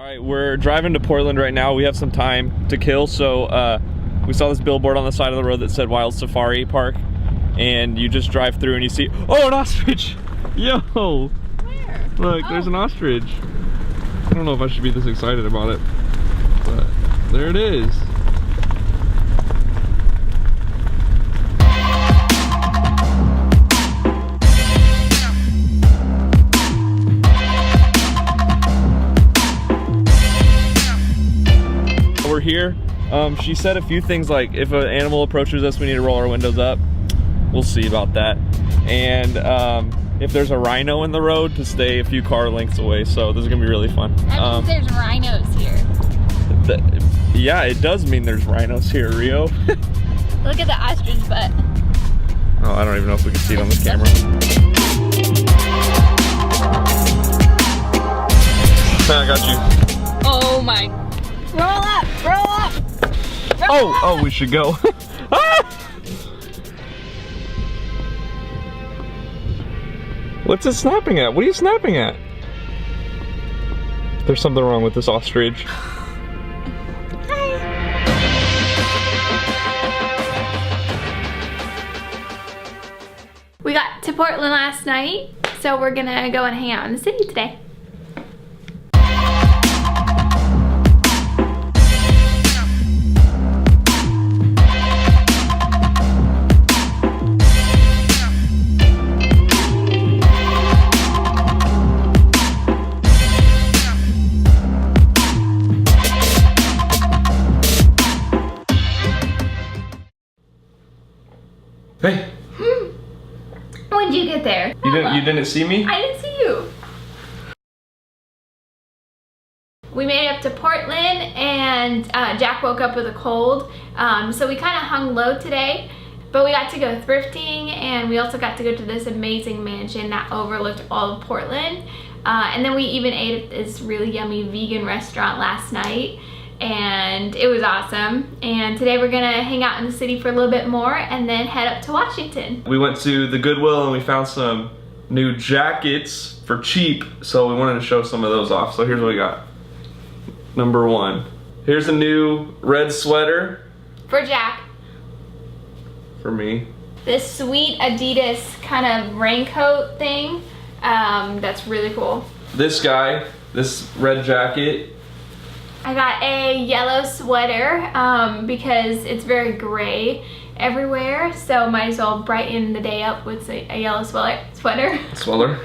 All right, we're driving to Portland right now. We have some time to kill, so we saw this billboard on the side of the road that said Wild Safari Park, and you just drive through and you see, oh, an ostrich! Yo! Where? Look, there's an ostrich. I don't know if I should be this excited about it, but there it is. We're here. She said a few things like if an animal approaches us, we need to roll our windows up. We'll see about that. And if there's a rhino in the road, to stay a few car lengths away. So this is gonna be really fun. That means there's rhinos here. Yeah, it does mean there's rhinos here, Rio. Look at the ostrich butt. Oh, I don't even know if we can see it on this camera. I got you. Oh my. Roll up, roll up. Roll up. Oh, we should go. Ah! What's it snapping at? What are you snapping at? There's something wrong with this ostrich. We got to Portland last night, so we're gonna go and hang out in the city today. Hey. When'd you get there? You didn't see me? I didn't see you. We made it up to Portland, and Jack woke up with a cold, so we kind of hung low today, but we got to go thrifting, and we also got to go to this amazing mansion that overlooked all of Portland, and then we even ate at this really yummy vegan restaurant last night, and it was awesome. And today we're gonna hang out in the city for a little bit more and then head up to Washington. We went to the Goodwill and we found some new jackets for cheap, so we wanted to show some of those off. So here's what we got. Number one. Here's a new red sweater. For Jack. For me. This sweet Adidas kind of raincoat thing, that's really cool. This guy, this red jacket. I got a yellow sweater because it's very gray everywhere, so might as well brighten the day up with a yellow sweater. Sweater.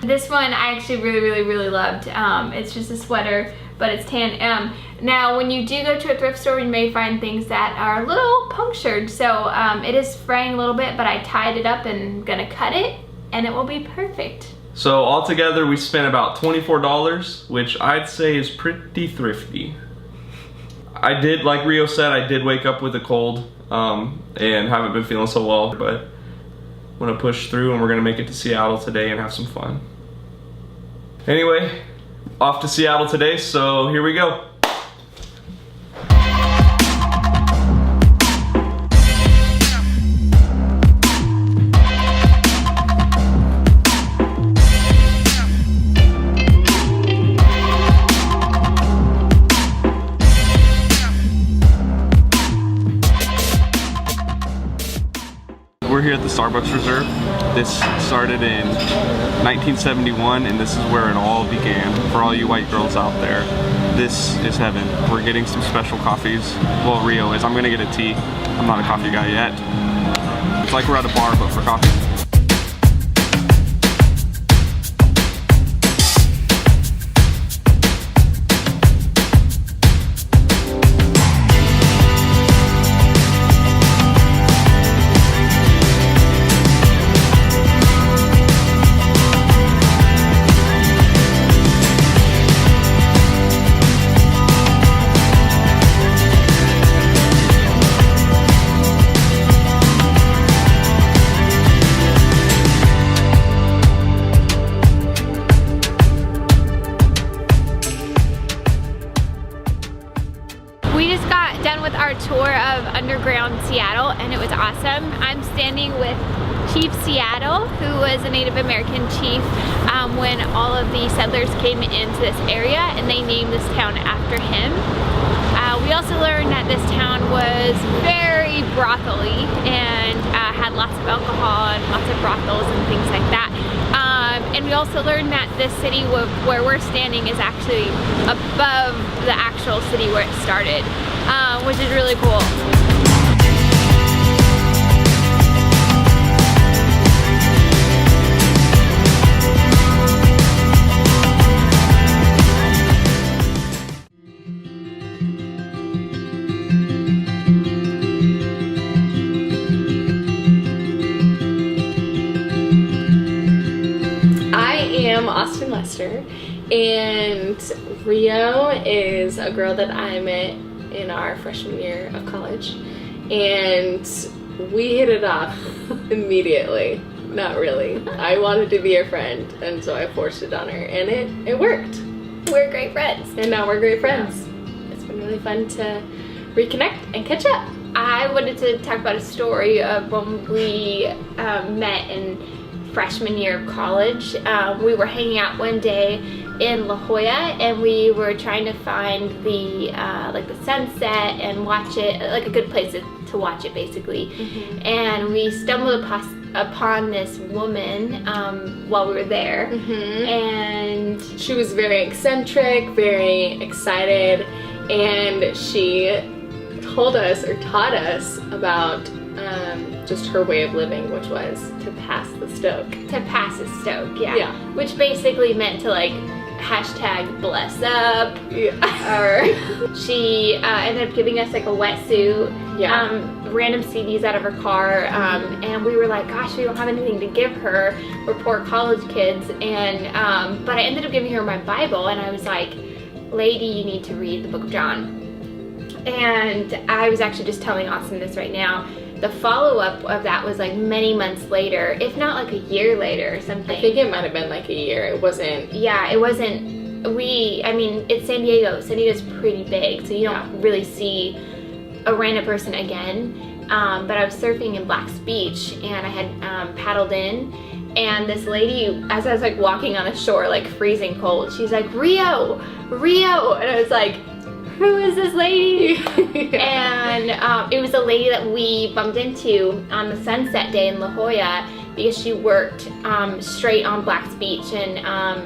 This one I actually really loved. It's just a sweater, but it's tan. Now when you do go to a thrift store, you may find things that are a little punctured, so it is fraying a little bit, but I tied it up and gonna cut it and it will be perfect. So altogether we spent about $24, which I'd say is pretty thrifty. I did, like Rio said, I did wake up with a cold and haven't been feeling so well, but I'm gonna push through and we're gonna make it to Seattle today and have some fun. Anyway, off to Seattle today, so here we go. We're here at the Starbucks Reserve. This started in 1971 and this is where it all began. For all you white girls out there, this is heaven. We're getting some special coffees. Well, Rio is. I'm gonna get a tea. I'm not a coffee guy yet. It's like we're at a bar but for coffee. our tour of underground Seattle, and it was awesome. I'm standing with Chief Seattle, who was a Native American chief when all of the settlers came into this area, and they named this town after him. We also learned that this town was very brothely and had lots of alcohol and lots of brothels and things like that. And we also learned that this city where we're standing is actually above the actual city where it started, which is really cool. Austin Lester, and Rio is a girl that I met in our freshman year of college, and we hit it off immediately. Not really. I wanted to be her friend, and so I forced it on her, and it worked. We're great friends. And now we're great friends. Yeah. It's been really fun to reconnect and catch up. I wanted to talk about a story of when we met in freshman year of college. We were hanging out one day in La Jolla, and we were trying to find the like the sunset and watch it, like a good place to watch it basically. Mm-hmm. And we stumbled upon this woman while we were there. Mm-hmm. And she was very eccentric, very excited, and she told us or taught us about just her way of living, which was to pass the stoke. To pass a stoke, yeah. Which basically meant to like hashtag bless up. Yeah. Or she ended up giving us like a wetsuit, random CDs out of her car, and we were like, gosh, we don't have anything to give her. We're poor college kids, and but I ended up giving her my Bible, and I was like, lady, you need to read the book of John. And I was actually just telling Austin this right now. The follow-up of that was like many months later, if not like a year later or something. I think it might have been like a year. It wasn't. Yeah, it wasn't. I mean, it's San Diego. San Diego's pretty big, so you don't really see a random person again. But I was surfing in Black's Beach, and I had paddled in, and this lady, as I was like walking on the shore, like freezing cold, she's like, Rio, Rio, and I was like, who is this lady? And it was a lady that we bumped into on the sunset day in La Jolla because she worked straight on Black's Beach, and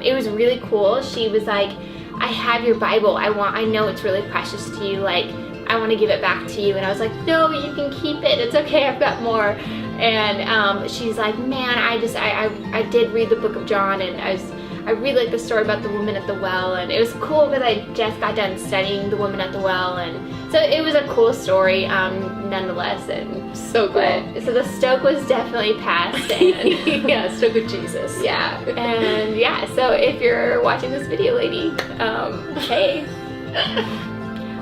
it was really cool. She was like, I have your Bible. I know it's really precious to you. Like, I want to give it back to you. And I was like, no, you can keep it. It's okay. I've got more. And she's like, man, I did read the book of John, and I really like the story about the woman at the well, and it was cool because I just got done studying the woman at the well, and so it was a cool story nonetheless, and so cool. So the stoke was definitely passed, and yeah, stoke with Jesus. Yeah, and yeah, so if you're watching this video, lady, hey.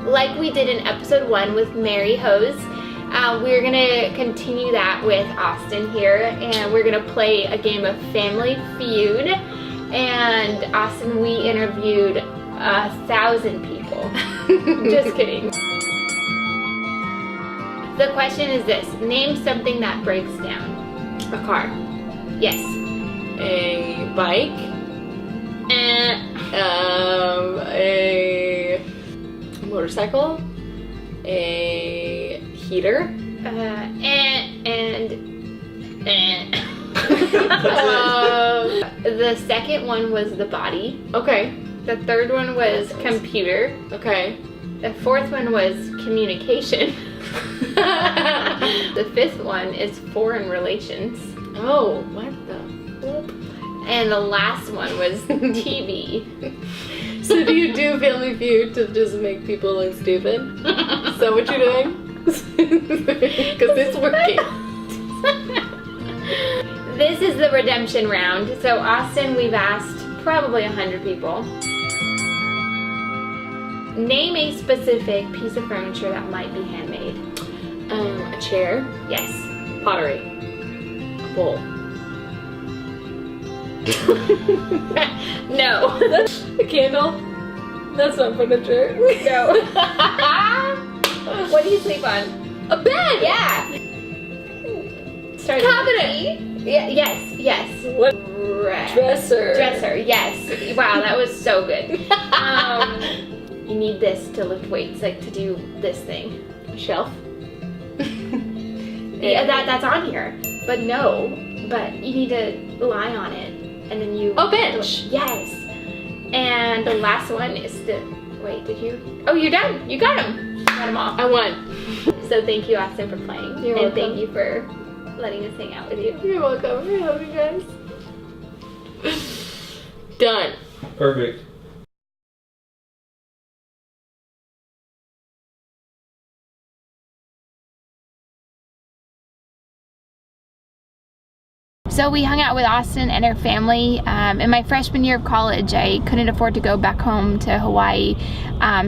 Like we did in episode 1 with Mary Hose, we're gonna continue that with Austin here, and we're gonna play a game of Family Feud. And Austin, we interviewed 1,000 people. Just kidding. The question is this: name something that breaks down. A car. Yes. A bike. A motorcycle. A heater. The second one was the body. Okay. The third one was computer. Okay. The fourth one was communication. The fifth one is foreign relations. Oh, what the whoop? And the last one was TV. So do you do Family Feud to just make people look stupid? Is that what you're doing? Because it's working. This is the redemption round. So Austin, we've asked probably 100 people. Name a specific piece of furniture that might be handmade. A chair. Yes. Pottery. A bowl. No. A candle. That's not furniture. No. What do you sleep on? A bed! Yeah. Cabinet! Yeah, yes. What? Dresser. Dresser, yes. Wow, that was so good. You need this to lift weights, like to do this thing. A shelf? Yeah, that's on here. But no, but you need to lie on it. And then you... Oh, bench. Yes. And the last one is the... Wait, did you? Oh, you're done. You got them. You got them all. I won. So thank you, Austin, for playing. You're and welcome. thank you for letting us hang out with you. You're welcome. I love you guys. Done. Perfect. So we hung out with Austin and her family. In my freshman year of college, I couldn't afford to go back home to Hawaii.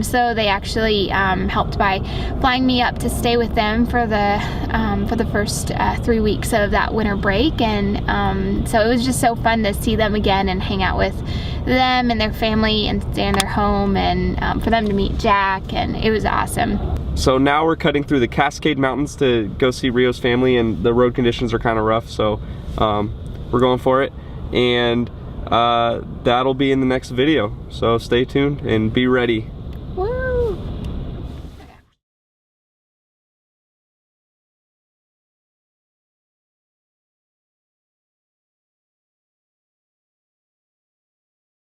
So they actually helped by flying me up to stay with them for the first 3 weeks of that winter break. And so it was just so fun to see them again and hang out with them and their family and stay in their home, and for them to meet Jack, and it was awesome. So now we're cutting through the Cascade Mountains to go see Rio's family, and the road conditions are kind of rough, so we're going for it, and that'll be in the next video, so stay tuned and be ready.